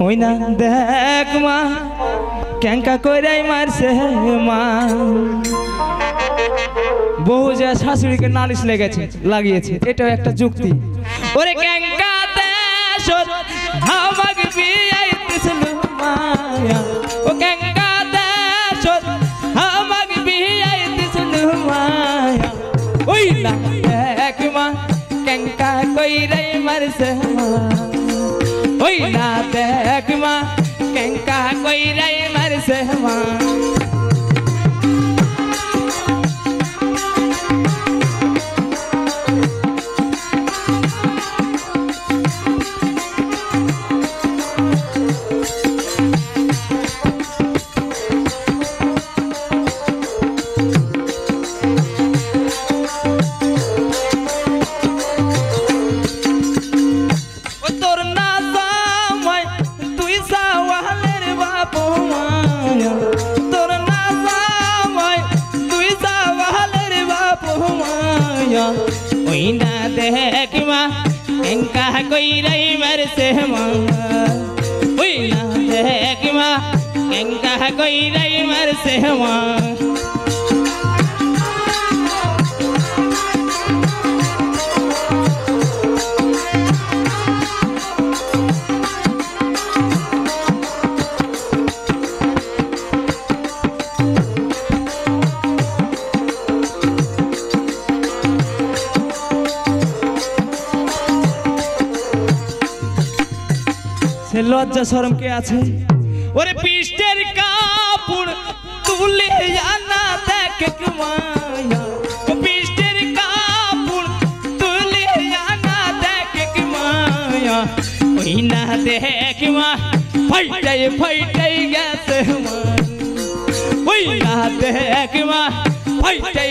ওই না দেখ মা ক্যাঙ্কা কইরাই মারছে মা। বহু যা শাশুড়িকে নালিশ লাগিয়েছে, এটাও একটা যুক্তি। ওরে ক্যাঙ্কা দেশ আমাকে বিয়াইতেছিল মায়া, ও ক্যাঙ্কা দেশ আমাকে বিয়াইতেছিল মায়া। ওই না দেখ মা ক্যাঙ্কা কইরাই মারছে মা, ওই না দেখ মা ক্যাঙ্কা কইরাই মারছে মা। ওই না দেখ মা ক্যাঙ্কা কইরাই মারছে মা, ওই না দেখ মা ক্যাঙ্কা কইরাই মারছে মা। লজ্জা শরম কে আছে? ওরে পৃষ্ঠের কাপড় তুলে আনা দেখ মায়া, ও পৃষ্ঠের কাপড় তুলে আনা দেখ মায়া। ওই না দেখ মা ফাইটাই গেছে মা, ওই না দেখ মা ফাইটাই